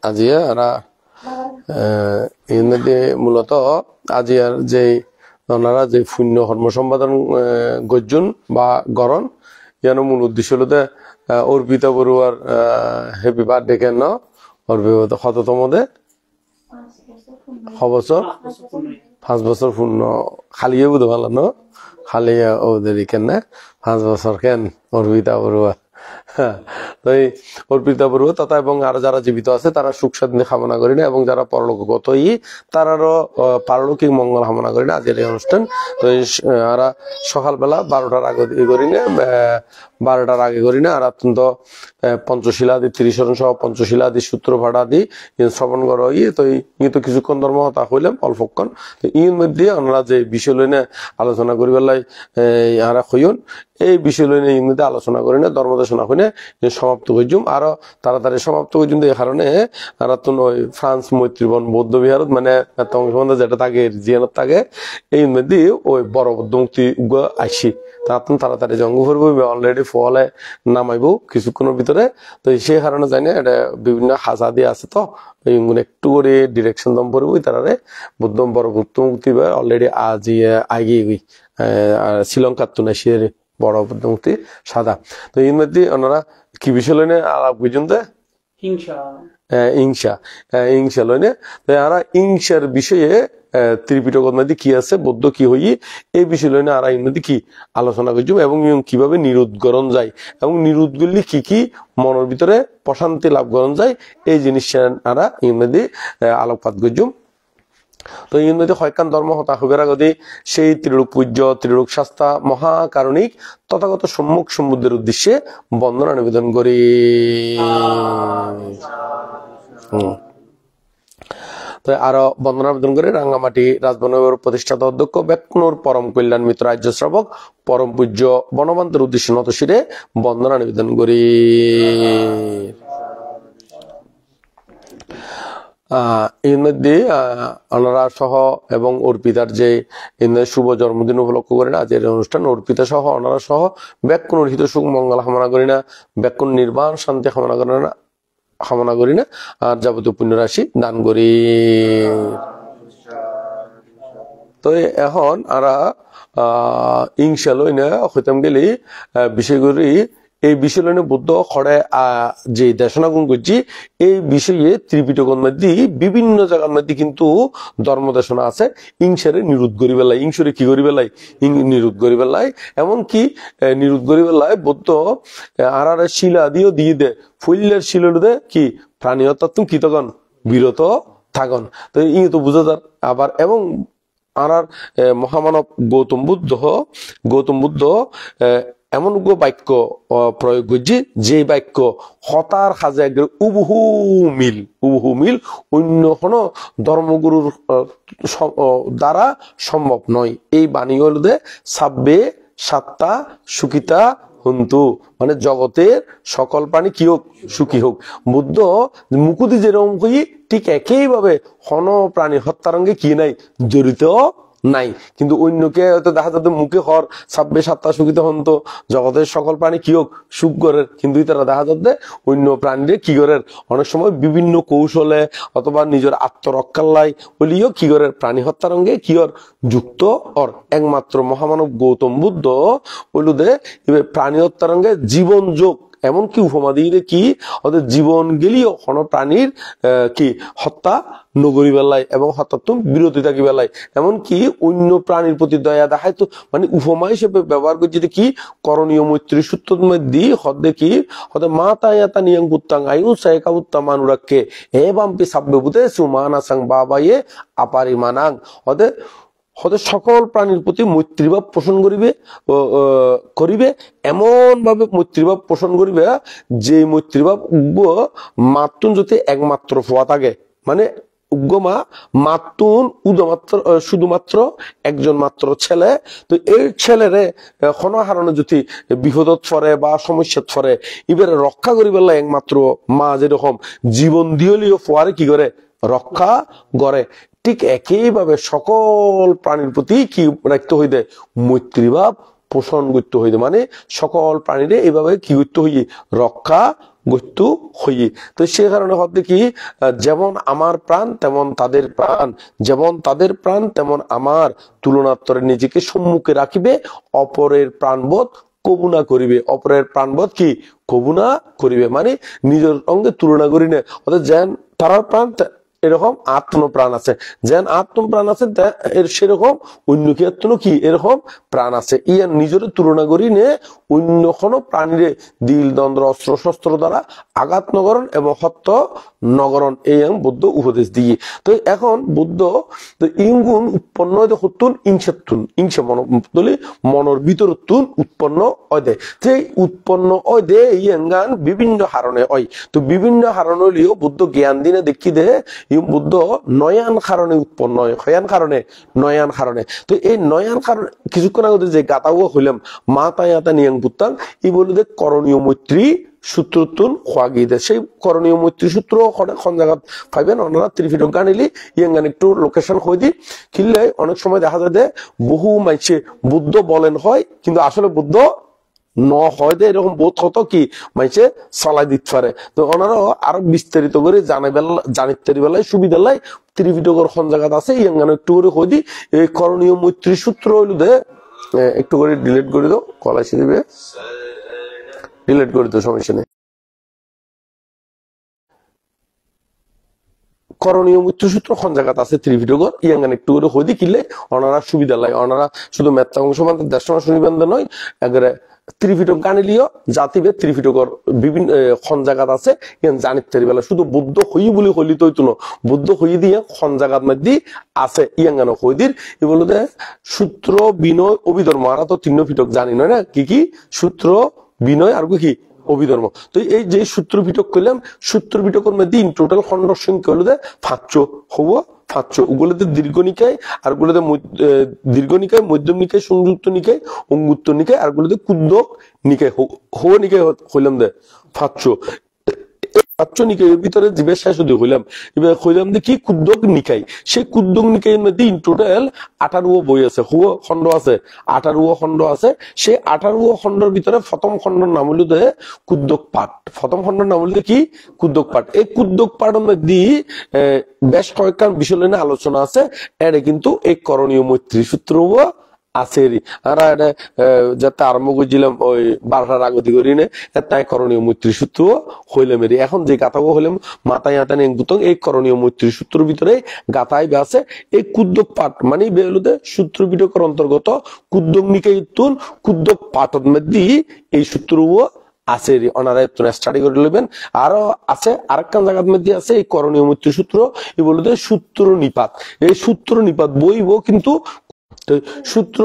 আজিয়া আরা ইনদে মূলত আজিয়ার যে ওনারা যে শূন্য কর্ম সম্পাদন গজ্জুন বা গরণ ইয়ার মূল উদ্দেশ্য হলো অর্পিতা বড়ুয়ার হ্যাপি বার্থডে কেন অর্পিতা শততম দে 5 বছর পূর্ণ খালিয়ে বুঝতে পারলাম না খালিয়া ওদের কেন 5 বছর কেন অর্পিতা বড়ুয়া তো এই অর্পিতা বড়ুয়া তথা এবং আরো যারা জীবিত আছে তারা সুখ শান্তি কামনা করি না এবং যারা পরলোকগত তারারও পারলৌকিক মঙ্গল কামনা করি না আজকের এই অনুষ্ঠান তো আরা সকালবেলা 12টার আগে করি না 12টার আগে করি না আর অত্যন্ত পঞ্চশীলা আদি 30 জন সহ পঞ্চশীলা আদি সূত্র ভাড়া আদি শ্রবণ করা তো তো কিছুক্ষণ ধর্ম হতা হইলাম অল্পক্ষণ তো ইন মধ্যে আমরা যে বিষয় লইনে আলোচনা করি বেলায় আরা হইন এই বিষয় লইনে ইন মধ্যে আলোচনা করি না ধর্মদেশনা হইনে সমাপ্ত হইজুম আরো তাড়াতাড়ি সমাপ্ত হইজুম এই কারণে আর ওই ফ্রান্স মৈত্রীবন বৌদ্ধ বিহারত মানে যেটা থাকে জিয়ানত থাকে এই মধ্যে ওই বড় বৌদ্ধ মুক্তি আইসি তাড়াতাড়ি জঙ্গ করবো অলরেডি ফলে নামাইবো কিছুক্ষণের ভিতরে তো সেই কারণে জানি এটা বিভিন্ন হাজা দিয়ে আছে তো একটু করে ডিরেকশন দম পড়বো তারারে বৌদ্ধ বড় বৌদ্ধ মুক্তি অলরেডি আজ আগিয়ে গই শ্রীলঙ্কার তো না সে বড় বৌদ্ধ মুক্তি সাদা তো এর মধ্যে ওনারা কি বিষয় লইনে আলাপ বুঝুন হিংসা লইনে তো এরা হিংসার বিষয়ে ত্রিপিটকের মধ্যে কি আছে বৌদ্ধ কি হই এই বিষয় লইনে আর এর মধ্যে কি আলোচনা করছুম এবং কিভাবে নিরুদ্গরণ যায় এবং নিরুদ করলে কি কি মনের ভিতরে প্রশান্তি লাভ করণ যায় এই জিনিসটা আরা এর মধ্যে আলোকপাত করছুম তো এর মধ্যে হয়কান ধর্ম হতা হবের আগতে সেই ত্রিলোক পূজ্য ত্রিলোক শাস্তা মহাকারণিক তথাগত সম্মুখ সমুদ্রের উদ্দেশ্যে বন্দনা নিবেদন করি তো আরো বন্দনা নিবেদন করে রাঙ্গামাটি রাজবনের প্রতিষ্ঠাতা অধ্যক্ষ বেকনুর পরম কল্যাণ মিত্র রাজ্য শ্রাবক পরম পূজ্য বনবান্তের উদ্দেশ্যে নতশিরে বন্দনা নিবেদন করি এর মধ্যে ওনারা সহ এবং অর্পিতার যে শুভ জন্মদিন উপলক্ষ করি না আজকের অনুষ্ঠান অর্পিতা সহ ওনারা সহ ব্যাকুণ হিত সুখ মঙ্গল কামনা করি না ব্যাকুণ নির্বাণ শান্তি কামনা করি না আর যাবতীয় পুণ্য রাশি দান করি তো এখন আরা ইনশা লই না হইতাম গেলে বিষয় করি এই বিষয় লইনে বুদ্ধ খড়ে যে দেশনা গুণ করছি এই বিষয়ে ত্রিপিটকের মধ্যে বিভিন্ন জায়গার মধ্যে কিন্তু ধর্ম দেশনা আছে ইংসারে নিরোধ করি বেলায় ইংসরে কি করি বেলায় নিরোধ করি বেলায় এমনকি নিরোধ করি বেলায় বুদ্ধ আর শিলা দিয়েও দিয়ে দে ফুলের শিলা দে কি প্রাণী অর্থাৎ কি তখন বিরত থাকন তো ই তো বুঝা যার আবার এবং আর মহামানব গৌতম বুদ্ধ এমন বাক্য প্রয়োগ করছি যে বাক্য হতার সাজে উবহু মিল অন্য কোনো ধর্মগুরুর দ্বারা সম্ভব নয় এই বাণী হল সাব্বে সাত্তা সুখিতা হন্তু মানে জগতের সকল প্রাণী কি হোক সুখী হোক বুদ্ধ মুকুদি যেরকম কই ঠিক একইভাবে হন প্রাণী হত্যারঙ্গে কি নাই জড়িত নাই কিন্তু অন্যকে হয়তো দেখা যাতে মুখে হর সাব্বে সাত্তা সুখিত হন্ত জগতের সকল প্রাণী কি হোক সুখ করের কিন্তু তারা দেখা যাতে অন্য প্রাণীরে কি করের অনেক সময় বিভিন্ন কৌশলে অথবা নিজের আত্মরক্ষার লাই বলিও কি করে প্রাণী হত্যারঙ্গে কি ওর যুক্ত ওর একমাত্র মহামানব গৌতম বুদ্ধ বলুদে প্রাণী হত্যারঙ্গে জীবন যোগ এমনকি উপমা দিয়ে কি ওদের জীবন গেলেও কোন প্রাণীর কি হত্যা নগরী বেলায় এবং হত্যাত্ম বিরতি থাকি বেলায় এমনকি অন্য প্রাণীর প্রতি দয়া দেখায় তো মানে উপমা হিসেবে ব্যবহার করছে কি করণীয় মৈত্রী সূত্র মধ্যে হদে কি হদে মাতায়াতা নিয়ং পুত্তাং আয়ু সায়কা উত্তম মানুরাককে হে বাম্পি সাব্বে বুতে সুমানাসাং বাবায়ে আপারি মানাং হতে সকল প্রাণীর প্রতি মৈত্রীভাব পোষণ করিবে এমন ভাবে মৈত্রীভাব পোষণ করিবে যে মৈত্রীভাব মাতুন যদি একমাত্র ফোয়া থাকে মানে উগ্গমা মাতুন শুধুমাত্র একজন মাত্র ছেলে তো এই ছেলেরে কোনো হারণে যদি বিপদত ফরে বা সমস্যাত ফরে এবারে রক্ষা করিবার একমাত্র মা যেরকম জীবন দিয়েও ফোয়ারে কি করে রক্ষা করে ঠিক একইভাবে সকল প্রাণীর প্রতি কি রাখতে হইতে মৈত্রীভাব পোষণ করতে হইতে মানে সকল প্রাণীরে এইভাবে কি করতে হইয়ে রক্ষা করতে হইয়ে। তো সে কারণে হতে কি যেমন আমার প্রাণ তেমন তাদের প্রাণ, যেমন তাদের প্রাণ তেমন আমার, তুলনাত্তরে নিজেকে সম্মুখে রাখিবে, অপরের প্রাণবোধ কবুনা করিবে। অপরের প্রাণবোধ কি কবুনা করিবে মানে নিজের অঙ্গে তুলনা করি না। অর্থাৎ যেন তারার প্রাণ এরকম আত্মপ্রাণ আছে, যেন আত্মপ্রাণ আছে এর সেরকম অন্য কি আত্ম কি এরকম প্রাণ আছে। ইয়ার নিজের তুলনা করি নে অন্য কোনো প্রাণীরে দিল দ্বন্দ্ব অস্ত্র শস্ত্র দ্বারা আঘাত নগরণ এবং হত্য নগরণ এই বুদ্ধ উপদেশ দিয়ে। তো এখন বুদ্ধ ইঙ্গুন উৎপন্ন হইতে হতুন ইংসেতুন ইংসে মনের ভিতর উৎপন্ন হয় দে। সেই উৎপন্ন হয় দে ইয়ান বিভিন্ন হারণে হয়। তো বিভিন্ন হারণ হইলেও বুদ্ধ জ্ঞান দিনে দেখি দে বুদ্ধ নয়ান কারণে উৎপন্ন হয়, হয়ান কারণে নয়ান কারণে। তো এই নয়ান কারণ কিছুক্ষণ আগে যে গাতাও হইলাম মা তায়াতা নিয়াং বুত্তাং ই বলে যে করণীয় মৈত্রী সূত্রতুন খোয়াগি দেয়। সেই করণীয় মৈত্রী সূত্র কোন জায়গা পাইবেন ওনারা ত্রিপিটক গানিলি ইয়াঙ্গান একটু লোকেশন হয়ে দি কিনলে অনেক সময় দেখা যায় যে বহু মাইছে বুদ্ধ বলেন হয় কিন্তু আসলে বুদ্ধ ন হয় দে এরকম বোধ হতো কি মাইছে চলাই দিতে পারে। তো ওনারা আরো বিস্তারিত করে জানিতে বেলায় সুবিধা লাই ত্রিপিটকের কোন জায়গা আছে ইয়াঙ্গান একটু করে হয়ে দি। এই করণীয় মৈত্রী সূত্র হইল দে একটু করে ডিলিট করে দাও, কল আসে দিবে, ডিলিট করে দাও, সমস্যা নেই। করণীয় মৃত্যু সূত্র কোন জায়গাতে আছে ত্রিপিটকর ইয়াঙ্গান একটু করে হয়ে দি কিনলে ওনারা সুবিধা লাই। ওনারা শুধু মেত্তা অংশ মানতে দেড়শো শুনিবেন নয় এগারে ত্রিপিটক গানিলিও জাতিবে ত্রিপিটকর বিভিন্ন খন জায়গাত আছে ইয়ান জানিতে বেলা শুধু বুদ্ধ হই বলে হইলি তো হইতো না, বুদ্ধ হই দিয়ে খন জায়গাত মধ্যে আছে ইয়াঙ্গান হইদির এ বলে দে সূত্র বিনয় অভিধর্ম। আর তো তিন পিটক জানি নয় না কি কি সূত্র বিনয় আর কি অভিধর্ম। তো এই যে সূত্র পিটক করলাম সূত্র পিটকের মধ্যে ইন টোটাল খন্ড সংখ্যা হলো দে 500 হব 500 ওগুলোতে দীর্ঘ নিকায় আর গুলোতে দীর্ঘ নিকায় মধ্যম নিকায় সংযুক্ত নিকায় অঙ্গুত্তর নিকায় আর গুলোতে কুদ্দক নিকায় হো নিকায় হইলাম দে 500 নিকায়ের ভিতরে জীবের শেষ যদি হইলাম এবার হইলাম যে কি কুদ্দক নিকাই। সেই কুদ্দক নিকায়ের মধ্যে ইন টোটাল 18 বই আছে, হুয়া খন্ড আছে 18 খন্ড আছে। সেই 18 খন্ডের ভিতরে প্রথম খন্ডের নাম হলো দে কুদ্দক পাঠ। প্রথম খন্ডের নাম হলো কি কুদ্দক পাঠ। এই কুদ্দক পাঠের মধ্যে বেশ কয়েকটা বিষয় নিয়ে আলোচনা আছে। এর কিন্তু এই করণীয় মৈত্রী সূত্র আছে আর যাতে আরম্ভ করছিলাম ওই 12টার আগতি করি নে তাই করণীয় মৈত্রী সূত্র হইলাম এরি। এখন যে গাথাবো হইলাম মাথায় আতানি বুতং এই করণীয় মৈত্রী সূত্রের ভিতরে গাথায় আছে এই কুদ্দক পাঠ মানে বেলুদে সূত্র পিটকের অন্তর্গত কুদ্দক নিকায় তুন কুদ্দক পাঠের মধ্যে এই সূত্র আছে ওনারা স্টাডি করে নেবেন। আরো আছে আরেকখান জায়গার মধ্যে আছে এই করণীয় মৈত্রী সূত্র এ বলতে সূত্র নিপাত। এই সূত্র নিপাত বইব কিন্তু সূত্র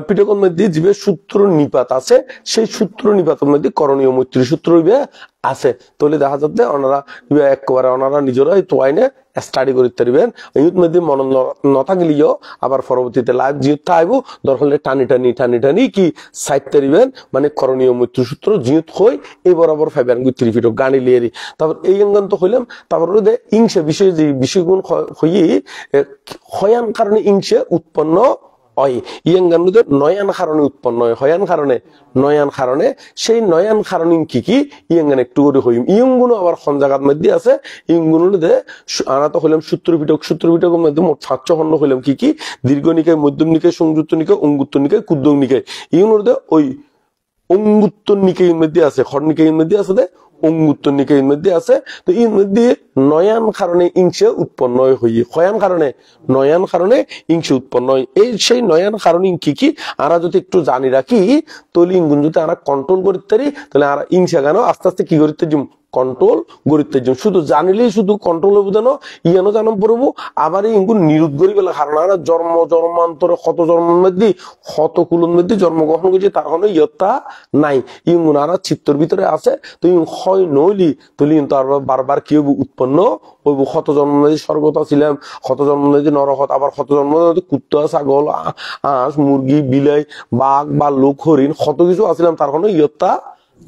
পিটকের মধ্যে যে সূত্র নিপাত আছে সেই সূত্র নিপাতের মধ্যে করণীয় মৈত্রী সূত্র আছে। তাহলে দেখা যাচ্ছে ওনারা একেবারে ওনারা নিজেরাই তোয়াইনে স্টাডি করতে পারবেন। ইউথ মধ্যে মন নথা গেলিও আবার পরবর্তীতে লাইভ জিউত আইব দরকার হলে টানি কি সাইড তারিবেন মানে করণীয় মৈত্রী সূত্র জিউত হই এই বরাবর ফাইবেন ত্রিপিটক গানি লিয়েরি। তারপর এই অঙ্গন তো হইলাম তারপর ইংসে বিষয় যে বিষয়গুণ হইয়ে হয়ান কারণে ইংসে উৎপন্ন হয় ইয়াঙ্গানুদের নয়ান কারণে উৎপন্ন হয় হয়ান কারণে নয়ান কারণে। সেই নয়ান কারণ কি কি ইয়াঙ্গান একটু করে হইম ইয়ংগুলো আবার খন জায়গার মধ্যে আছে ইয়ংগুলো দে আনা তো হইলাম সূত্র পিটকের মধ্যে মোট 500 খন্ড হইলাম কি কি দীর্ঘ নিকায় মধ্যম নিকায় সংযুক্ত নিকায় অঙ্গুত্তর নিকায় কুদ্দক নিকায় ইয়ংগুলো দে ওই অঙ্গুত্তর নিকায়ের মধ্যে আছে খড় নিকায়ের মধ্যে আছে দে অঙ্গুত্তর নিকায়ের মধ্যে আছে। তো এর মধ্যে নয়ান কারণে ইংসে উৎপন্ন হই হয়ান কারণে নয়ান কারণে ইংসে উৎপন্ন হয়। এই সেই নয়ান কারণে কি কি আমরা যদি একটু জানি রাখি তাহলে ইঙ্গুন যদি আমরা কন্ট্রোল করতে পারি তাহলে আমরা ইংসা কেন আস্তে আস্তে কি করতে যাম কন্ট্রোল গরিতে যাম। শুধু জানিলেই শুধু কন্ট্রোল বুঝানো ইয়ানো জানাম পড়বো আবার ইঙ্গুন নিরোধ করি বেলা কারণ আমরা জন্মান্তরে কত জন্মের মধ্যে কত কুলের মধ্যে জন্মগ্রহণ করছি তার কোনো ইয়ত্তা নাই ইঙ্গুন আর চিত্তর ভিতরে আছে। তো হয় নইলি তাহলে কিন্তু আর বারবার কি হইব উৎপন্ন হইব। কত জন্ম মধ্যে স্বর্গতা ছিলাম কত জন্ম মধ্যে নরকত আবার কত জন্ম মধ্যে কুত্তা ছাগল হাঁস মুরগি বিলাই বাঘ বা লোক হরিণ কত কিছু আসছিলাম তার কোনো ইয়ত্তা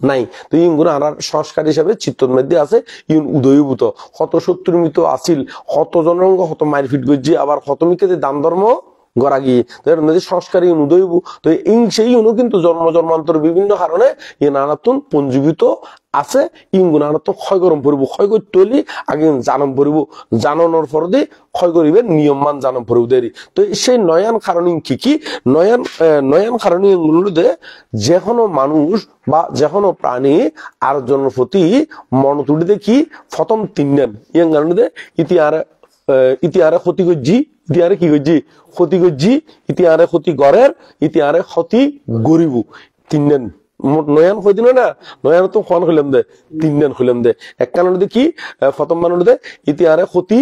নাই। তো ইনগুলো আর সংস্কার হিসাবে চিত্তর মধ্যে আছে ইন উদয়ভূত কত শত্রুমিত আসিল, কত জনরঙ্গ কত মারপিট গজ্জি, আবার কত মিকে দান ধর্ম গড়া গিয়ে সংস্কারী উদয়ব। তো সেই কিন্তু জন্ম জন্মান্তর বিভিন্ন কারণে ই নানাতুন পঞ্জীবিত আছে। ইনগু নানাতুন ক্ষয় গরম পড়ব, ক্ষয় করতে হলে আগে জানম পড়ব, জানানোর পর দিয়ে ক্ষয় করিবে নিয়মমান জানম পড়ব দেরি। তো সেই নয়ান কারণ কি কি নয়ান কারণ ইনগুলোতে যে কোনো মানুষ বা যে কোনো প্রাণী আর জনের প্রতি মন তুলি দেখি প্রথম তিনজন ইয়ং কারণে ইতিহারে ক্ষতি করছি, ইতিহারে কি করছি ক্ষতি করছি, ইতিহারে ক্ষতি গড়ের, ইতিহারে ক্ষতি গরিব তিনজন নয়ান হয়ে দিল না। নয়ান তো খন হইলাম দে তিনজন হইলাম দে এক কারণে দেখি প্রথম মানুষ দে ইতিহারে ক্ষতি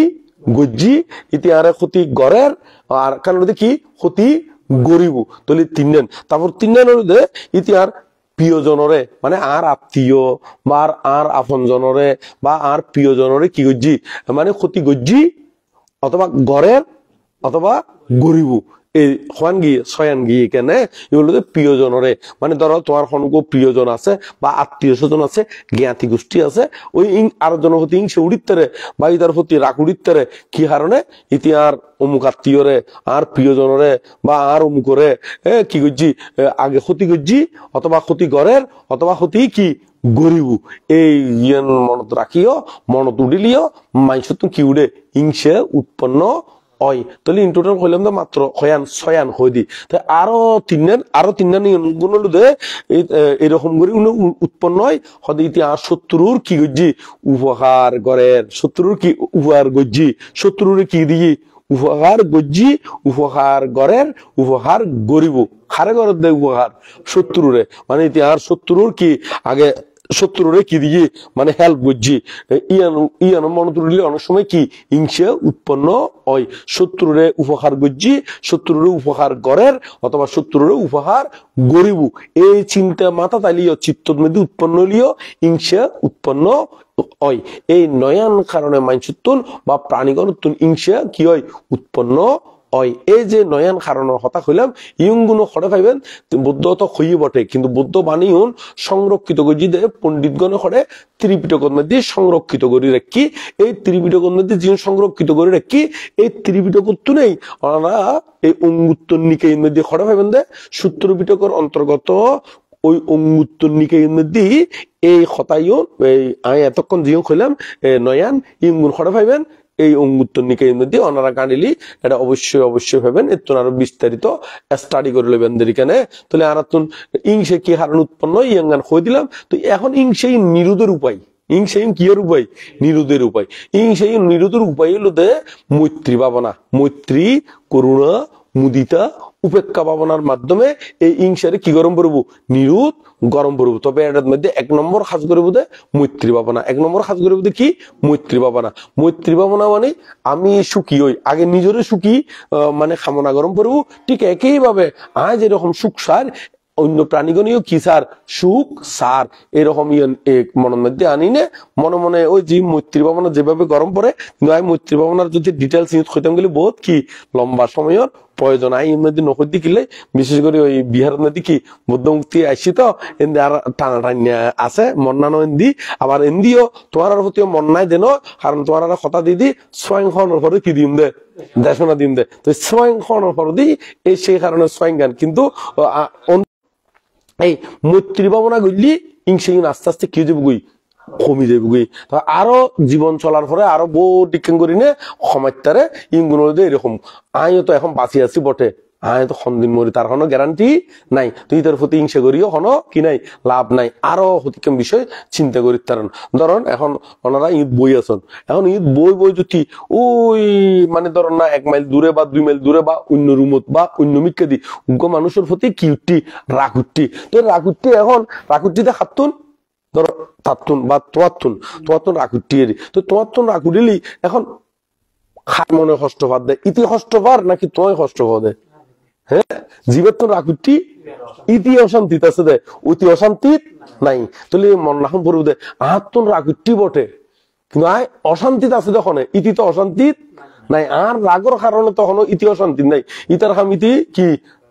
গজ্জি, ইতিহারে ক্ষতি গড়ের, আর কারণে দেখি ক্ষতি গরিব তলি তিনজন। তারপর তিনজন দে ইতিহার প্রিয়জনরে মানে আর আত্মীয় বা আর আপন জনরে বা আর প্রিয়জনরে কি গজ্জি মানে ক্ষতি গজ্জি অথবা গড়ের অথবা গরিব। এই হওয়ান গিয়ে ছয়ান গিয়ে কেনে এগুলো প্রিয়জনরে মানে ধরো তোমার কোনো প্রিয়জন আছে বা আত্মীয় স্বজন আছে, জ্ঞাতি গোষ্ঠী আছে, ওই আর জনের প্রতি ইংসে উড়িতে বা ইতার প্রতি রাগ উড়িতে কি কারণে ইতিহার অমুক আত্মীয়রে আর প্রিয়জনরে বা আর অমুকরে কি করছি আগে ক্ষতি করছি অথবা ক্ষতি গড়ের অথবা ক্ষতি কি গরিব। এই মনত রাখিও মনত উড়িলিও মাইসত কি উড়ে ইংসে উৎপন্ন হয়। তাহলে ইন টোটাল হইলাম তো মাত্র ছয়ান হয়ে দি। আরো তিনজন গুণ এরকম করে উৎপন্ন হয় হতে ইতিহাস শত্রুর কি গজ্জি উপহার গড়ের, শত্রুর কি উপহার গজ্জি, শত্রুর কি দিয়ে উপহার গজ্জি, উপহার গড়ের, উপহার গরিব। হারে গড়ের দেয় উপহার শত্রুরে মানে ইতিহাস শত্রুর কি আগে শত্রুরে কি দিয়ে মানে হেল্প করছি ইয়ানো মনে তুলিলে অনেক সময় কি হিংসা উৎপন্ন হয়। শত্রুরে উপহার করছি, শত্রুরে উপহার গড়ের অথবা শত্রুরে উপহার গরিব। এই চিন্তা মাথা তাইলিও চিত্তর মধ্যে উৎপন্ন হলিও হিংসা উৎপন্ন হয়। এই নয়ান কারণে মানসুত্তুন বা প্রাণীগণতুন হিংসা কি হয় উৎপন্ন হয়। এই যে নয়ান কারণের কথা কইলাম ইয়ংগুলো খড়ে পাইবেন বুদ্ধ তো খইয়ে বটে, কিন্তু বুদ্ধ বাণী সংরক্ষিত করি দে পণ্ডিতগণে খড়ে ত্রিপিটকের মধ্যে সংরক্ষিত করি রাখি। এই ত্রিপিটকের মধ্যে যে সংরক্ষিত করে রাখি এই ত্রিপিটক তো নেই ওনারা এই অঙ্গুত্তর নিকায়ের মধ্যে খড়ে পাইবেন দে সূত্র পিটকের অন্তর্গত ওই অঙ্গুত্তর নিকায়ের মধ্যে এই কথাইও এই আমি এতক্ষণ জিও কইলাম নয়ান ইয়ংগুলো খড়ে পাইবেন এই অঙ্গুত্তর নিকায়ের মধ্যে ওনারা কানিলি এটা অবশ্যই ভাবেন এর আরো বিস্তারিত স্টাডি করে নেবেন এখানে। তাহলে আর ইংসে কি হারণ উৎপন্ন ইয়াঙ্গান হয়ে দিলাম। তো এখন ইংসে নিরোধের উপায়, ইংসে কিয়ের উপায় নিরোধের উপায়, ইংসে নিরোধের উপায় হলো দে মৈত্রী ভাবনা, মৈত্রী করুণা মুদিতা উপেক্ষা ভাবনার মাধ্যমে এই ইংসারে কি গরম করবো নিরোধ গরম করবো। তবে এটার মধ্যে এক নম্বর কাজ করবো দে মৈত্রী ভাবনা, এক নম্বর কাজ করবো দে কি মৈত্রী ভাবনা। মৈত্রী ভাবনা মানে আমি সুখী হই আগে নিজরে সুখী মানে কামনা গরম করবো। ঠিক একইভাবে আজ এরকম সুখ সার অন্য প্রাণীগণীয় কি সার সুখ সার এরকম মনের মধ্যে আনি নে মনে মনে ওই যে মৈত্রী ভাবনা যেভাবে গরম পড়ে। কিন্তু আমি মৈত্রী ভাবনার যদি ডিটেলস ইউজ করতাম গেলে বহুত কি লম্বা সময়ের প্রয়োজন আই মধ্যে নকর দিলে বিশেষ করে ওই বিহারের মধ্যে কি বুদ্ধ মুক্তি আসছি তো এমনি আর টানা টানিয়া আছে মন্নানো এন্দি আবার এন্দিও তোমার প্রতিও মন্নায় দেন কারণ তোমার কথা দিদি স্বয়ং খাওয়ানোর পরে কি দিন দে দেশনা দিন দে। তো স্বয়ং খাওয়ানোর পর দি এই সেই কারণে স্বয়ং জ্ঞান কিন্তু এই মৈত্রী ভাবনা করলি ইংসে আস্তে আস্তে কি যাবো গই কমি যাবো গই। আরো জীবন চলার পরে আরো বহু ডিকেন করি নে সমাজটারে ইংগুলো এরকম আমিও তো এখন বাঁচি আছি বটে আমি তো সন্দিন মরি তার কোনো গ্যারান্টি নাই। তুই তার প্রতি হিংসা করিও কোনো কি নাই লাভ নাই। আরো হতিকম বিষয় চিন্তা করি তারণ ধরুন এখন ওনারা ঈদ বই আছেন এখন ঈদ বই যদি ওই মানে ধরুন না 1 মাইল দূরে বা 2 মাইল দূরে বা অন্য রুমত বা অন্য মিক্কা দি উগ্র মানুষের প্রতি কি উঠতি রাগ উঠতি। তো রাগ উঠতি এখন রাগ উঠতিতে খাতুন ধরো তাতুন বা তোয়াতুন রাগ উঠতি তো তোয়াতুন রাগ উঠিলি এখন খার মনে কষ্ট পার দেয় ইতি কষ্ট পার নাকি তোমায় কষ্ট পাওয়া দেয়। হ্যাঁ জীবের তো রাগুটি ইতি অশান্তিত আছে দে অতি অশান্তিত নাই। তাহলে মন রাখুন পড়ব দে আহার তো রাগুটি বটে কিন্তু আয় অশান্তিত আছে তখন ইতি তো অশান্তিত নাই। আর রাগর কারণে তখন ইতি অশান্তি নাই। ইতার হাম ইতি কি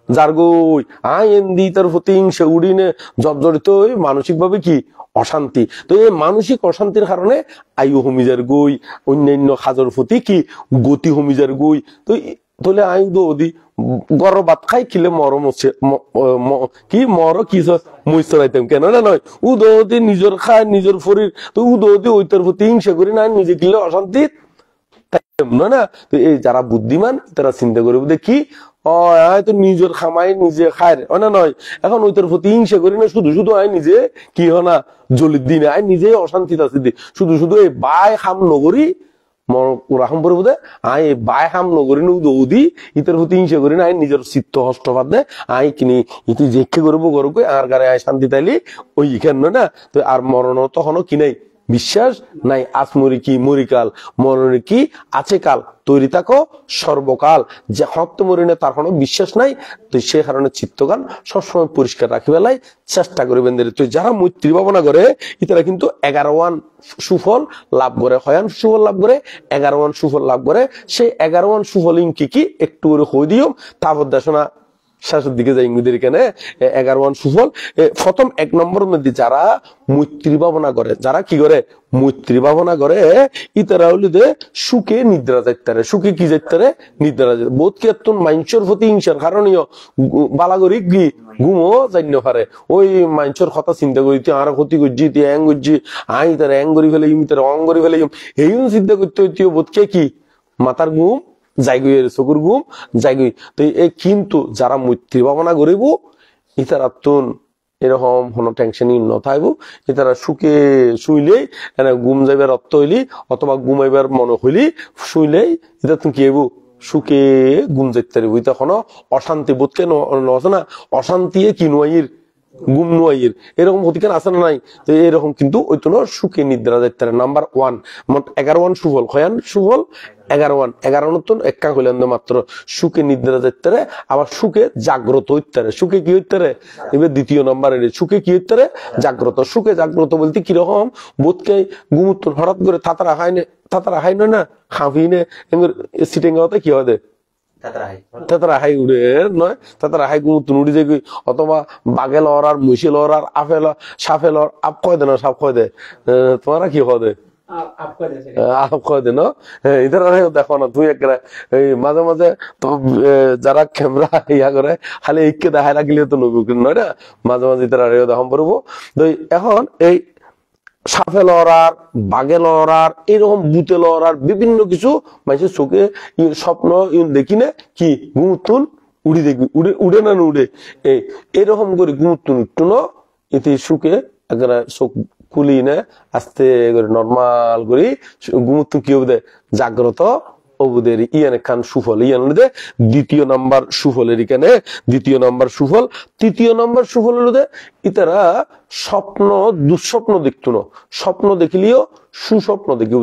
যার গই আই এন্দি তার প্রতি হিংসা উড়িনে জর্জরিত হয়ে মানসিক ভাবে কি অশান্তি। তো এই মানসিক অশান্তির কারণে আয়ু হমিজার গই, অন্যান্য খাজর প্রতি কি গতি হমিজার গই। তো তাহলে আয়ু দি গর ভাত খাই খিলে মরম কি মর কি মই চড়াইতাম কেন না নয় উদৌদি নিজের খায় নিজের শরীর। তো উদৌদি ওইটার প্রতি হিংসা করি না নিজে কিলে অশান্তি না। তো এই যারা বুদ্ধিমান তারা চিন্তা করবে দেখি তো নিজের খামাই নিজে খায় না নয়। এখন ওইটার প্রতি হিংসা করি না, শুধু শুধু আয় নিজে কি হয় না জলির দিনে আয় নিজে অশান্তি আছে শুধু শুধু এই বাই হাম নগরী রাখম পরে বোধে আই বাই হাম নগরী নৌদি ইতার প্রতি হিংসা করি না আই নিজের চিত্ত হস্তপাত দে আই কিনি ইতি জেক্ষে করবো গরু আর গারে আয় শান্তি তাইলি ওই কেন না। তো আর মরণ তখনও কি নাই বিশ্বাস নাই। আজ মরি কি মরিকাল, মরণে কি আছে কাল, তৈরি থাকো সর্বকাল। যে হত্য মরি না তার কোনো বিশ্বাস নাই। তো সে কারণে চিত্তগান সবসময় পরিষ্কার রাখি বেলায় চেষ্টা করবেন। তো যারা মৈত্রী ভাবনা করে ইতারা কিন্তু 11 সুফল লাভ করে, হয়ান সুফল লাভ করে, 11 সুফল লাভ করে। সেই 11 সুফল কি কি একটু করে হয়ে দিও তারপর দেশনা শেষের দিকে যাই ইংরেজির কেন 11 সুফল। প্রথম 1 নম্বর মধ্যে যারা মৈত্রী ভাবনা করে, যারা কি করে মৈত্রী ভাবনা করে ইতারা হইল যে সুখে নিদ্রা যাইতারে। সুখে কি যাইতারে নিদ্রা যাইতে বোধ কি এত মানুষের প্রতি হিংসার কারণীয় বালাগরি কি ঘুমও যাইন পারে। ওই মানুষের কথা চিন্তা করি তুই আর ক্ষতি করছি তুই অ্যাং করছি আই তার অ্যাং করি ফেলে তার অং করি ফেলে এই চিন্তা করতে হইতে বোধ কে কি মাথার ঘুম যাইগুই চকুর ঘুম যাইগুই। তো কিন্তু যারা মৈত্রী ভাবনা করিব ইতারা তুন এরকম কোনো টেনশনই নথাইব। ইতারা সুখে শুইলেই ঘুম যাইবার অর্থ হইলি অথবা ঘুমাইবার মনে হইলি শুইলেই এটা তুমি কি হইব সুখে ঘুম যাইতে পারিব। এটা কোনো অশান্তি বোধকে নছে না, অশান্তি কি নোয়াইর গুম নোয়াইর এরকম অধিকার আছে না নাই। তো এরকম কিন্তু ওই তো সুখে নিদ্রা যাইতে নাম্বার 1 মোট 11 সুফল হয়ান সুফল 11 নতুন একা হইলেন মাত্র সুখে নিদ্রা যাইতে আবার সুখে জাগ্রত হইতে। সুখে কি হইতে এবার 2 নম্বরে সুখে কি হইতে জাগ্রত। সুখে জাগ্রত বলতে কিরকম বোধকে গুমুত্তর হঠাৎ করে থাতারা হাই না হাফি নে সিটেঙ্গাতে কি হয় তাতারা হাই উড়ে নয় তাতারা হাই গুমুত্তর উড়ি যাই অথবা বাঘে লড়ার মহিষে লড়ার আপেল সাপে লড় আপ কয় দে না সাপ কয় দে তোমারা কি হয় দে আপ কয় দে না ইধার দেখো না তুই একটা মাঝে মাঝে তো যারা ক্যামেরা ইয়া করে খালি এইকে দেখায় রাখলে তো নবী নয় না মাঝে মাঝে ইতারা দেখাম পারবো। তো এখন এই সাপে লড়ার বাঘে লড়ার এরকম বুতে লড়ার বিভিন্ন কিছু মানুষের চোখে স্বপ্ন দেখি না কি গুমুত্তুন উড়ি দেখবি উড়ে না উড়ে এরকম করে গুমুত্তুন একটু এতে সুখে একটা চোখ খুলি নে আস্তে করে নর্মাল করি গুমুত্তুন কি হবে জাগ্রত অবুদের ইয়ান খান সুফল ইয়ান 2 নম্বর সুফলের এখানে 2 নম্বর সুফল। 3 নম্বর সুফল হলো ইতারা স্বপ্ন দুঃস্বপ্ন দেখতো না, স্বপ্ন দেখিলেও সুস্বপ্ন দেখি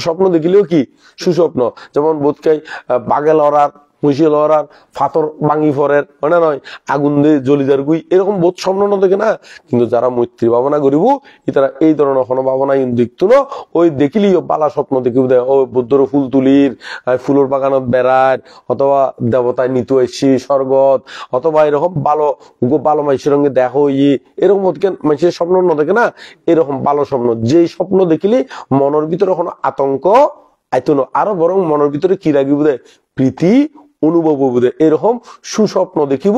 স্বপ্ন দেখিলেও কি সুস্বপ্ন। যেমন বোধকাই বাঘে লড়ার মহিষে লড়ার ফাতর ভাঙি ফরের হয় না নয় আগুন দিয়ে জ্বলিদার গুই এরকম বোধ স্বপ্ন না দেখে না। কিন্তু যারা মৈত্রী ভাবনা করিব ইতারা এই ধরনের কোনো ভাবনা দেখতো না। ওই দেখিলিও বালা স্বপ্ন দেখিব দেয় ও বুদ্ধর ফুল তুলির ফুলের বাগানত বেড়ায় অথবা দেবতায় নিতু এসি স্বর্গত অথবা এরকম ভালো মানুষের সঙ্গে দেখো এরকম মানুষের স্বপ্ন না দেখে না। এরকম ভালো স্বপ্ন যেই স্বপ্ন দেখিলি মনের ভিতরে কোনো আতঙ্ক আইতো না, আরো বরং মনের ভিতরে কি রাখিব দেয় প্রীতি অনুভব হবে। এরকম সুস্বপ্ন দেখিব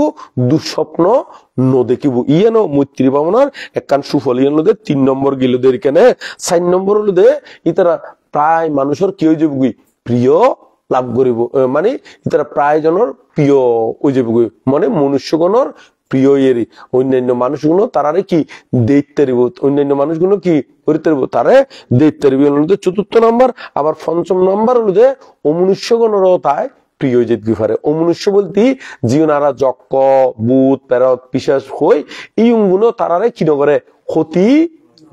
দুঃস্বপ্ন ন দেখিব ইয়েন মৈত্রী ভাবনার একখান সুফল ইয়েন 3 নম্বর গিলদের কেনে। 4 নম্বর হলো ইতারা প্রায় মানুষের কি হয়ে যাবি প্রিয় লাভ করিব মানে ইতারা প্রায় জনের প্রিয় হয়ে যাবি মানে মনুষ্যগণের প্রিয় এরি অন্যান্য মানুষগুলো তারারে কি দেখতে পারিব অন্যান্য মানুষগুলো কি করতে পারিব তারে দেখতে পারিব 4 নম্বর। আবার 5 নম্বর হলো অমনুষ্যগণেরও তাই প্রিয় যেতে পারে। অমনুষ্য বলতে জীবনারা যক্ক ভূত পেরত পিশাচ হই এই গুলো তারারে কি নকরে ক্ষতি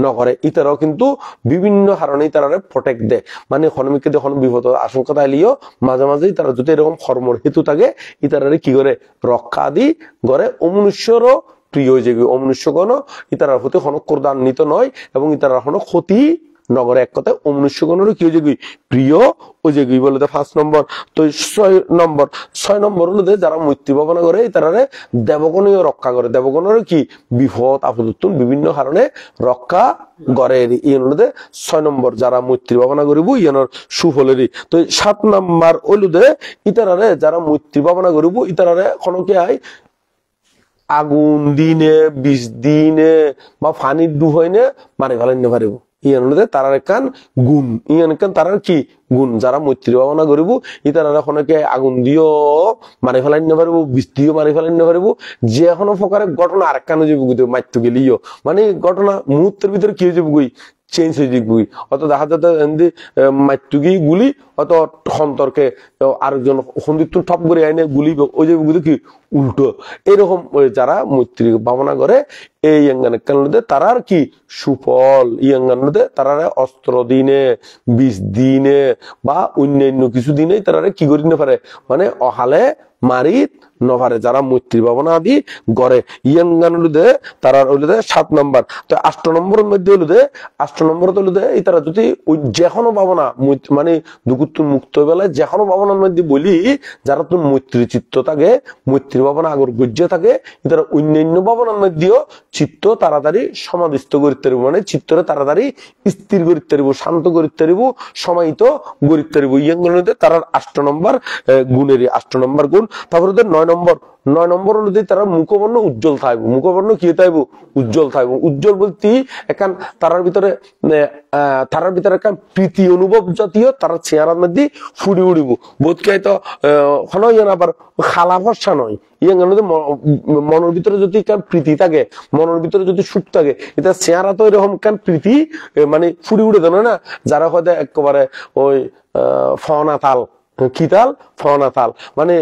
নকরে। ইতারাও কিন্তু বিভিন্ন কারণে তারা প্রটেক্ট দেয় মানে হনমিকে যখন বিপদ আশঙ্কা তাইলেও মাঝে মাঝেই তারা যদি এরকম কর্মর হেতু থাকে ইতারারে কি করে রক্ষা আদি করে। অমনুষ্যরও প্রিয় যে অমনুষ্যগণ ইতারার প্রতি কোনো ক্রোধান্বিত নয় এবং ইতারা কোনো ক্ষতি নগরে এক কথায় অমনুষ্যগণের কি হয়ে যাবি প্রিয় ও যে বলে 5 নম্বর। তো 6 নম্বর হলো যারা মৈত্রী ভাবনা করে তারা দেবগণীয় রক্ষা করে, দেবগণের কি বিপদ আপদ বিভিন্ন কারণে রক্ষা করে। ইয়ে হলো 6 নম্বর যারা মৈত্রী ভাবনা করিব ইয়ানোর সুফলেরই। তো 7 নম্বর হলো ইতারারে যারা মৈত্রী ভাবনা করিব ইতারারে কোনো কি হয় আগুন দিনে 20 দিনে বা পানির ডুবাইনে মারি ফেলাইতে পারিব। ইয়ান হলো তারার একখান গুণ, ইয়ান একখান তারার কি গুণ। যারা মৈত্রী ভাবনা করিব ইতারা এখনকে আগুন দিও মারি ফেলাই নিতে পারিব, 20 দিও মারি ফেলাই নিতে পারিব। যে এখনো প্রকারের ঘটনা আরেকখান হয়ে যাবে মারতে গেলিও, মানে ঘটনা মুহূর্তের ভিতরে কি হয়ে যাবে চেঞ্জ হয়ে যাবে। অত দেখা যাতে মারতুগি গুলি অত সন্তর্কে আরেকজন সন্দিত্ব ঠপ করে আইনে গুলি ওই যাবে কি উল্টো। এরকম যারা মৈত্রী ভাবনা করে এই ইয়াঙ্গানে তারার কি সুফল, ইয়াঙ্গানে তারা অস্ত্র দিনে 20 দিনে বা অন্যান্য কিছু দিনেই তারা কি করে নিতে পারে, মানে অহালে মারিত নভারে যারা মৈত্রী ভাবনা আদি গড়ে ইয়াঙ্গান তারা হইল 7 নম্বর। তো 8 নম্বরের মধ্যে হইল 8 নম্বর হইল তারা যদি ওই যে কোনো ভাবনা মানে দুকুত্তুর মুক্ত বেলায় যে কোনো ভাবনার মধ্যে বলি যারা তোর মৈত্রী চিত্ত থাকে, মৈত্রী ভাবনা আগর গজ্জে থাকে, তারা অন্যান্য ভাবনার মধ্যেও চিত্ত তাড়াতাড়ি সমাধিস্থ করতে পারবো, মানে চিত্তরে তাড়াতাড়ি স্থির করতে পারবো, শান্ত করতে পারবো, সমাহিত করতে পারবো। ইয়াঙ্গান তারা 8 নম্বর গুণেরই 8 নম্বর গুণ। তারপরে 9 নম্বর হলো তারা মুখবর্ণ উজ্জ্বল থাকবো। মুখবর্ণ কি থাকবো উজ্জ্বল থাকবো। উজ্জ্বল বলতে একান তারার ভিতরে একটা প্রীতি অনুভব জাতীয় তারা চেহারার মধ্যে ফুড়ি উড়িব। বোধকে তো আবার খালা ভরসা নয়। মনের ভিতরে যদি প্রীতি থাকে, মনের ভিতরে যদি সুখ থাকে, এটা চেহারা তো এরকম কান প্রীতি মানে ফুড়ি উড়ে দেয় না। যারা হয়তো একেবারে ওই ফনা তাল কি তাল ফনা তাল মানে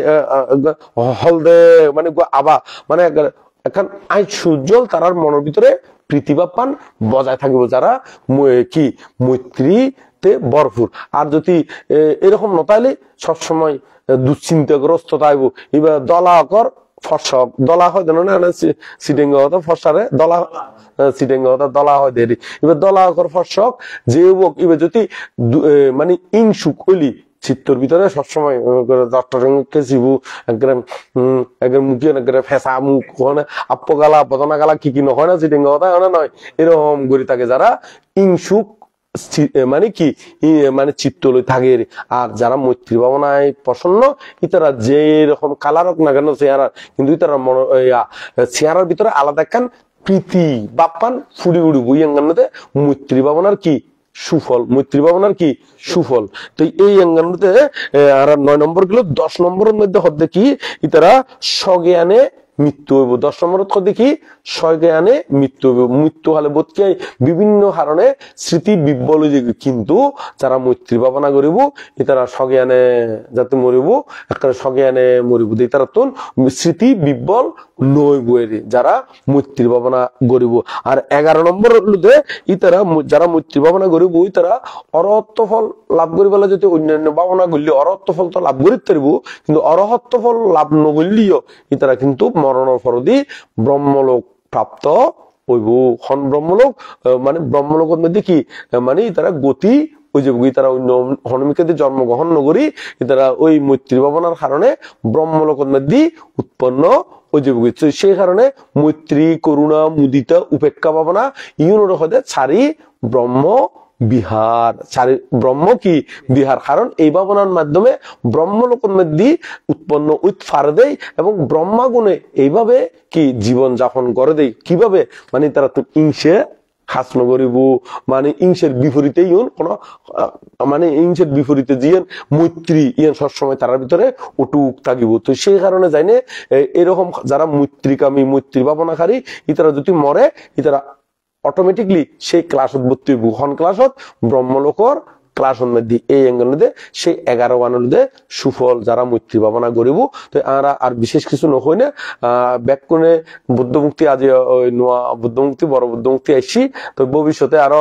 হলদে মানে আবা মানে এখন আই সুজ্জ্বল তারার মনের ভিতরে প্রীতিভাব পান বজায় থাকবে যারা কি মৈত্রীতে ভরপুর। আর যদি এরকম নতাইলে সবসময় দুশ্চিন্তাগ্রস্ত থাকবো। এবার দলাকর ফর্সক দলা হয় না সিটেঙ্গ ফর্সারে দলা সিটেঙ্গ দলা হয় দেরি। এবার দলাকর ফর্সক যে এবার যদি মানে ইংসুক হইলি চিত্তর ভিতরে সবসময় একদম মুখে ফেসা মুখ আপ্প গালা বদনা গালা কি নহয় না চিটিং কথা নয়, এরকম করে থাকে যারা ইংসুক মানে কি মানে চিত্ত লই থাকে। আর যারা মৈত্রী ভাবনায় প্রসন্ন ইতারা যে রকম কালার হোক না কেন চেহারা, কিন্তু ইতারা চেহারার ভিতরে আলাদা একখান প্রীতি বাপ্পান ফুড়ি উড়ি বইয়াঙ্গান্নতে মৈত্রী ভাবনার কি সুফল, মৈত্রী ভাবনার কি সুফল। তো এই অঙ্গানুতে আর 9 নম্বর গুলো 10 নম্বরের মধ্যে হচ্ছে কি ইতারা স্বজ্ঞানে মৃত্যু হইব। 10 নম্বর হচ্ছে কি স্বজ্ঞানে মৃত্যু হইব। মৃত্যু হলে বোধকে বিভিন্ন কারণে স্মৃতি বিব্বল হয়ে যাবে, কিন্তু যারা মৈত্রী ভাবনা করিব ইতারা স্বজ্ঞানে যাতে মরিব একটা স্বজ্ঞানে মরিব। তারা তো স্মৃতি বিব্বল নইব যারা মৈত্রী ভাবনা করিব। আর 11 নম্বর হলুদে ইতারা যারা মৈত্রী ভাবনা করিব ইতারা অরহত্ব ফল লাভ করি বলে যদি অন্যান্য ভাবনা করলে অরহত্ব ফল তো লাভ করিতে পারিব, কিন্তু অরহত্ব ফল লাভ নগরলিও ইতারা কিন্তু মরণের পরদি ব্রহ্মলোক প্রাপ্ত হইব। হন ব্রহ্মলোক মানে ব্রহ্মলোকের মধ্যে কি মানে তারা গতি ওই যে তারা অন্য হনমিকে জন্মগ্রহণ নগরী তারা ওই মৈত্রী ভাবনার কারণে ব্রহ্মলোকের মধ্যে উৎপন্ন ওই যে সেই কারণে মৈত্রী করুণা মুদিতা উপেক্ষা ভাবনা ইউনোর হতে ছাড়ি ব্রহ্ম বিহার, ব্রহ্ম কি বিহার। কারণ এই ভাবনার মাধ্যমে ব্রহ্মলোকের মধ্যে উৎপন্ন উৎফার দেয় এবং ব্রহ্মাগুণে এইভাবে কি জীবন যাপন করে দেয়। কিভাবে মানে তারা তো ইংসে হাসন করিব, মানে ইংসের বিপরীতে ইউন কোন মানে ইংসের বিপরীতে জিয়েন মৈত্রী ইয়ান সবসময় তার ভিতরে অটুক থাকিব। তো সেই কারণে জানে এরকম যারা মৈত্রীকামী মৈত্রী ভাবনাকারী ইতারা যদি মরে ইতারা অটোমেটিকলি সেই ক্লাসত ভর্তি হইব। হন ক্লাসত ব্রহ্মলোকর ক্লাসন মধ্যে এই এঙ্গলদে সেই 11 বানলদে সুফল যারা মৈত্রী ভাবনা করিব তো আমরা আর বিশেষ কিছু নহই না ব্যাকুনে বুদ্ধমুক্তি আজ ওই নোয়া বুদ্ধমুক্তি বড় বুদ্ধমুক্তি আসছি তো ভবিষ্যতে আরো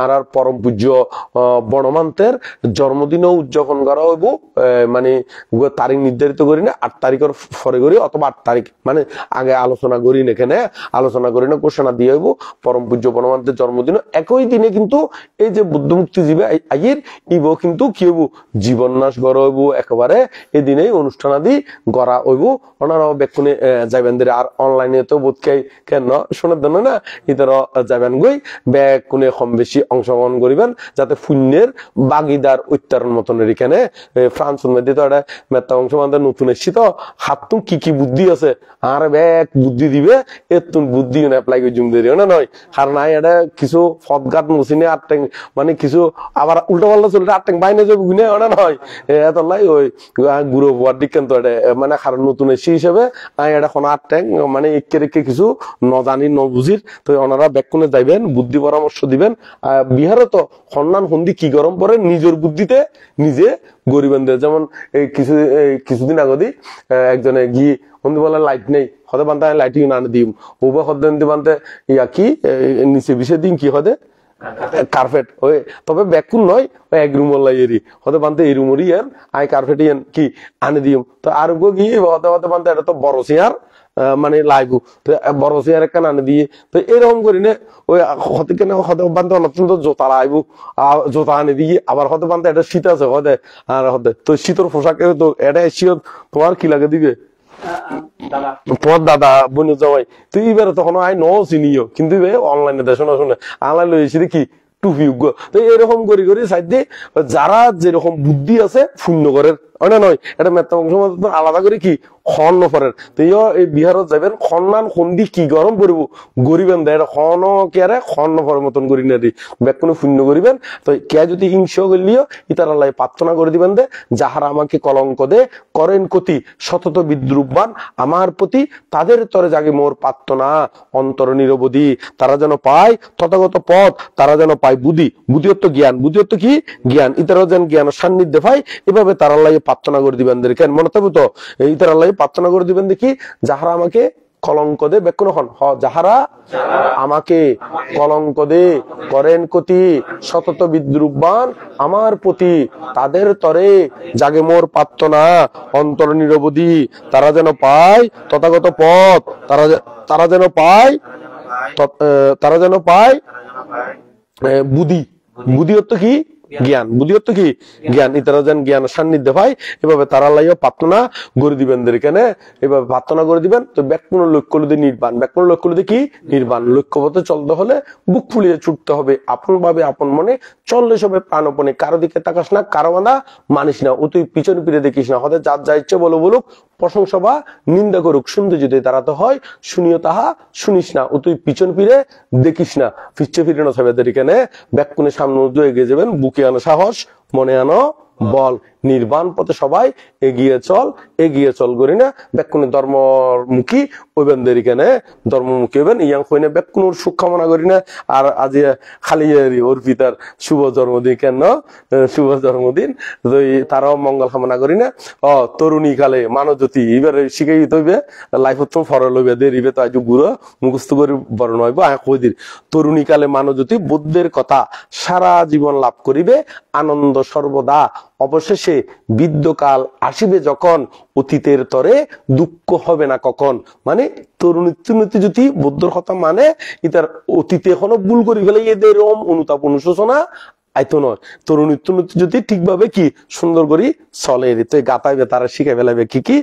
আর পরম পূজ্য বনমান্তের জন্মদিনও উদযাপন করা হইব মানে তারিখ নির্ধারিত করি না 8 তারিখের পরে করি অথবা 8 তারিখ মানে আগে আলোচনা করি না এখানে আলোচনা করি না ঘোষণা দিয়ে হইব পরম পূজ্য বনমান্তের জন্মদিন একই দিনে কিন্তু এই যে বুদ্ধমুক্তি জীবে আগের ইব কিন্তু কি হইব জীবন নাশ গড় হইব একেবারে এই দিনেই অনুষ্ঠান আদি গড়া হইব ওনারা বেকুনে যাবেন আর অনলাইনে তো বোধকাই কেন শোনার জন্য না ইতার যাবেন গই বেকুনে কম বেশি অংশগ্রহণ করিবেন যাতে পুণ্যের বাগিদার উত্তরণ মতন এখানে ফ্রান্সের মধ্যে তো একটা মেত্তা অংশ আমাদের নতুন এসছি তো হাতুন কি বুদ্ধি আছে আর ব্যাক বুদ্ধি দিবে এতুন বুদ্ধি অ্যাপ্লাই করে জুম দেরি না নয় আর নাই এটা কিছু ফদঘাট মুসিনে আটটেং মানে কিছু আবার উল্টো পাল্টা চলতে আটটেং বাইনে যাবে গুনে ওনা নয় এত লাই ওই গুরু বুয়ার দিকেন তো এটা মানে কারণ নতুন এসছি হিসেবে এটা কোনো আটটেং মানে একে কিছু নজানি নবুঝির তো ওনারা ব্যাকুনে যাইবেন বুদ্ধি পরামর্শ দিবেন বিহারে তো সন্ধান সন্ধি কি গরম পরে নিজের বুদ্ধিতে নিজে গরিবেন যেমন এই কিছুদিন আগে একজনে গিয়ে সন্ধি বলে লাইট নেই হতে বানতে লাইটিং না দিম ওবা হতে বানতে ইয়া কি নিচে বিষে দিন কি হতে কার্পেট ওই তবে ব্যাকুন নয় ওই এক রুম এরি হতে বানতে এই রুমেরই এর আই কার্পেট ইয়ান কি আনে দিম তো আর গিয়ে হতে হতে বানতে এটা তো বড় চেয়ার মানে লাইবু তো বড় চেয়ার একটা আনে দিয়ে তো এরকম করি না ওই হতে কেন হতে বানতে অত্যন্ত জোতা লাইবু জোতা আনে দিয়ে আবার হতে বানতে এটা শীত আছে হতে আর হতে তো শীতের পোশাকে তো এটা শীত তোমার কি লাগে দিবে তোমার দাদা বোন যাওয়াই তো এবারে তখন আই ন চিনিও কিন্তু অনলাইনে দেশ না শুনে আনলাইন লইছি কি টুপি তো এরকম করি সাইডে যারা যেরকম বুদ্ধি আছে শূন্য করের না নয় এটা মেত্তা অংশ আলাদা করে কি খন নফরের তো এই বিহারত যাবেন খন্নান সন্ধি কি গরম করব গরিবেন দেয় এটা খন কেয়ারে খন নফরের মতন করি না ব্যাগ কোনো শূন্য করিবেন তো কে যদি হিংস করলিও ইতার আল্লাহ প্রার্থনা করে দিবেন দে যাহারা আমাকে কলঙ্ক দে করেন কতি শতত বিদ্রুপবান আমার প্রতি তাদের তরে জাগে মোর প্রার্থনা অন্তর নিরবধি তারা যেন পায় তথাগত পথ তারা যেন পায় বুদ্ধিত্ব জ্ঞান বুদ্ধিত্ব কি জ্ঞান ইতারা যেন জ্ঞান সান্নিধ্যে পায় এভাবে তার আল্লাহ প্রার্থনা করে দিবেন কেন মনে থাকবে তো ইতার আল্লাহ প্রার্থনা করে দিবেন দেখি যাহারা আমাকে কলঙ্ক দে বেকুন হন যাহারা আমাকে কলঙ্ক দে করেন কতি সতত বিদ্রুপবান আমার প্রতি তাদের তরে জাগে মোর প্রার্থনা অন্তর নিরবধি তারা যেন পায় তথাগত পথ তারা যেন পায় বুদ্ধিত্ব কি জ্ঞান বুদ্ধিত্ব কি জ্ঞান ইতারা যেন জ্ঞান সান্নিধ্যে পাই এভাবে তারা লাইও প্রার্থনা করে দিবেন এখানে এভাবে প্রার্থনা করে দিবেন তো ব্যাকুণ লক্ষ্য লুদে নির্বাণ ব্যাকুণ লক্ষ্য লুদে কি নির্বাণ লক্ষ্যপথে চলতে হলে বুক ফুলিয়ে ছুটতে হবে আপন ভাবে আপন মনে চললে সবে প্রাণপণে কারো দিকে তাকাস না কারো বাঁধা মানিস না ও তুই পিছনে ফিরে দেখিস না হয়তো যার যা ইচ্ছে বলুক প্রশংসা বা নিন্দা করুক শুনতে যদি দাঁড়াতে হয় শুনিও তাহা শুনিস না ও তুই পিছন ফিরে দেখিস না ফিরছে ফিরে না সবাই এখানে ব্যাকুণে সামনে এগিয়ে যাবেন বুকে আনো সাহস মনে আনো বল নির্বাণ পথে সবাই এগিয়ে চল করি না ব্যাকুণে ধর্মমুখী হইবেন এখানে ধর্মমুখী হইবেন ইয়াং হইনা ব্যাকুণের সুখ কামনা করি না আর আজ খালি ওর পিতার শুভ জন্মদিন কেন শুভ জন্মদিন তারাও মঙ্গল কামনা করি না তরুণী কালে মানজ্যোতি এবার শিখাই তৈবে লাইফ ফর লইবে দেরিবে তো আজ গুরু মুখস্থ করে বড় নইব কই দিন তরুণী কালে মানজ্যোতি বুদ্ধের কথা সারা জীবন লাভ করিবে আনন্দ সর্বদা অবশেষে বৃদ্ধকাল আসিবে যখন অতীতের তরে দুঃখ হবে না কখন মানে তরুণীত্ব যদি বুদ্ধর কথা মানে ইতার অতীতে এখনো ভুল করি ফেলে এদের অনুতাপ অনুশোচনা আইতো নয় তরুণীত্ব যদি ঠিকভাবে কি সুন্দর করি চলে তো গাতাইবে তারা শিখে ফেলাবে কি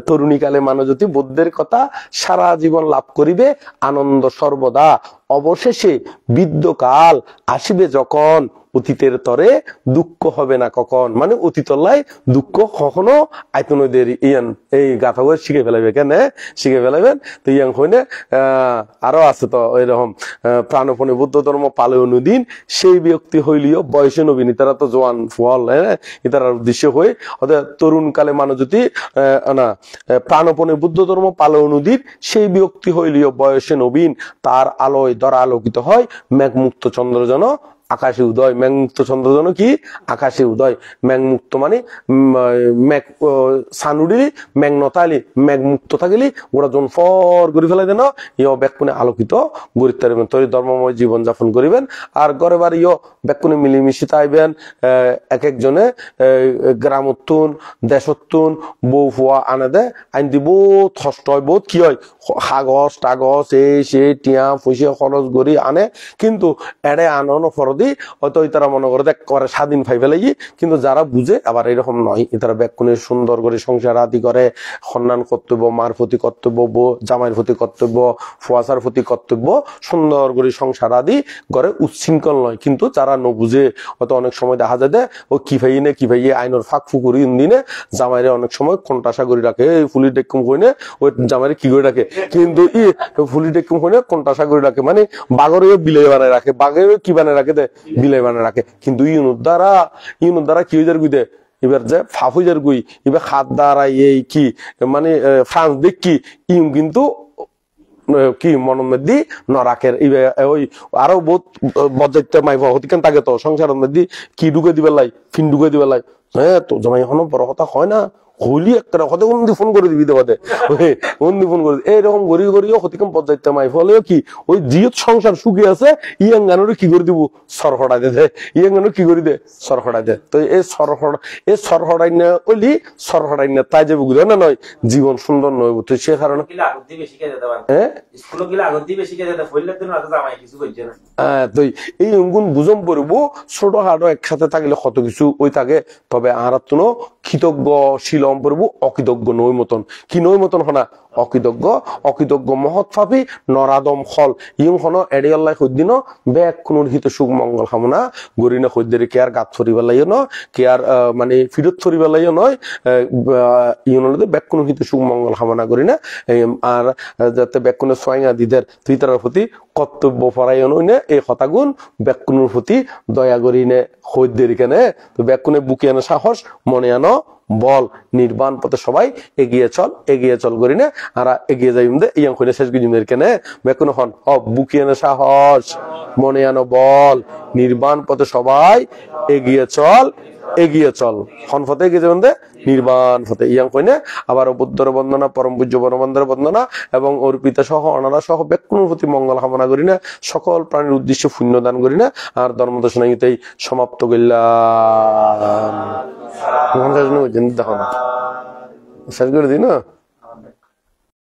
তরুণীকালে মানুষ যদি বুদ্ধের কথা সারা জীবন লাভ করিবে আনন্দ সর্বদা অবশেষে বৃদ্ধকাল আসিবে যখন অতীতের তরে দুঃখ হবে না কখন মানে অতীতলাই দুঃখ কখনো আইতনদের ইয়ান এই গাথা করে শিখে ফেলাবে কেন শিখে ফেলাবেন তো ইয়াং হইনে আরো আছে তো এরকম প্রাণপণে বুদ্ধ ধর্ম পালে অনুদিন সেই ব্যক্তি হইলিও বয়সে নবীন তারা তো জোয়ান ফল হ্যাঁ ইতার উদ্দেশ্য হয়ে অর্থাৎ তরুণ কালে মানুষ যদি না প্রাণপণে বুদ্ধ ধর্ম পালে অনুদিন সেই ব্যক্তি হইলিও বয়সে নবীন তার আলোয় দ্বারা আলোকিত হয় মেঘমুক্ত চন্দ্র যেন আকাশে উদয়, মেঘ মুক্ত চন্দ্র যেন কি আকাশে উদয়, মেঘ মুক্ত মানে মেঘ সানুড়ি মেঘ নতালি মেঘ মুক্ত থাকিলি ওরা যখন ফর করে ফেলাই দেন ইয় ব্যাকুনে আলোকিত গরিব তারিবেন, তৈরি ধর্মময় জীবন যাপন করিবেন। আর ঘরে বাড়ি ইয় ব্যাকুনে মিলিমিশি তাইবেন, এক একজনে গ্রাম উত্তুন দেশ উত্তুন বউ ফুয়া আনে দে আইন দি বহুত কষ্ট হয়, বহুত কি হয় কাগজ টাগজ এই সে টিয়া পয়সা খরচ করি আনে, কিন্তু এড়ে আনন ফরদি হয়তো তারা মনে করে দেখ করে স্বাধীন পাই ফেলাই। কিন্তু যারা বুঝে আবার এরকম নয়, তারা ব্যাকুনে সুন্দর করে সংসার আদি করে, সম্মান কর্তব্য, মার প্রতি কর্তব্য, জামাইয়ের প্রতি কর্তব্য, ফুয়াশার প্রতি কর্তব্য, সুন্দর করে সংসার আদি করে উচ্ছৃঙ্খল নয়। কিন্তু যারা ন বুঝে হয়তো অনেক সময় দেখা যায় দে ও কি ভাইয়ে আইনের ফাঁক ফুকুরি দিনে জামাইরে অনেক সময় কন্টাসা করে রাখে, ফুলি ডেকুম কইনে ওই জামাইরে কি করে রাখে, কিন্তু ফুলি ডেকুম কইনে কন্টাসা করে রাখে, মানে বাঘরে বিলাই বানায় রাখে, বাঘের কি বানায় রাখে দে বিলাই বানায় রাখে। কিন্তু ইউনুর দ্বারা কি হয়ে যার গুই দে এবার যে ফাফুজার গুই এবার হাত দ্বারা এই কি মানে ফ্রান্স দেখ কি ইম কিন্তু কি মনের মধ্যে নরাকের ওই আরো বহুত বজ্জাইতে মাইব হতিকান তাকে তো সংসারের মধ্যে কি ঢুকে দিবে লাই ফিন ঢুকে দিবে লাই। হ্যাঁ তো জামাই এখনো বড় কথা হয় না, হলি একটা হতে অন্যদি ফোন করে দিবি দেবাতে অন্যদি ফোন করে এইরকম গড়ি গড়িও হতিকাম পর্যায়তে মাই ফলেও কি ওই জিয়ত সংসার সুখী আছে ইয়াং গানের কি করে দিব সর হড়াই দে, ইয়াং গানের কি করে দে সর হড়াই দে। তো এই সর হড়াই না ওইলি সর হড়াই না তাই যাবে বুঝে না নয় জীবন সুন্দর নয়। তো সে কারণে তো এই অঙ্গুন বুঝম পড়ব ছোট হাটো একসাথে থাকলে কত কিছু ওই থাকে, তবে আর কৃতজ্ঞ শিলম পড়ব অকৃতজ্ঞ নই মতন কি নই মতন হনা অকৃতজ্ঞ মহৎ ভাবি নরাদম ফল ইং হন এডিয়াল্লাই সদ্দিন বেগ কোন হিত সুখ মঙ্গল কামনা গরিনা সদ্যের কে আর গাত ফরিব লাইও ন কে আর মানে ফিরত ফরিব লাইও নয় ইউনলে বেগ কোন হিত সুখ মঙ্গল কামনা করি না। আর যাতে বেগ কোন সোয়াইঙা দিদের তুই তার প্রতি কর্তব্য পরায়ণ হইনে এই কথাগুণ বেকুনের প্রতি দয়া করিনে সদ্যের কেনে তো বেকুনে বুকে আনো সাহস মনে আনো বল নির্বাণ পথে সবাই এগিয়ে চল করি না আর এগিয়ে যাই ইয়াং কইলে শেষ গুজিমের কেনে বেকুন হন বুকে আনো সাহস মনে আনো বল নির্বাণ পথে সবাই এগিয়ে চল হন ফতে এগিয়ে যাবেন দে নির্বাণ ফতে ইয়াং কইনে আবার বুদ্ধর বন্দনা পরম পূজ্য বনবন্ধের বন্দনা এবং অর্পিতা সহ অনারা সহ বেকুনের প্রতি মঙ্গল কামনা করি না, সকল প্রাণীর উদ্দেশ্যে পুণ্য দান করি না। আর ধর্মদর্শন গীতেই সমাপ্ত করলাম। শেষ করে দিই না।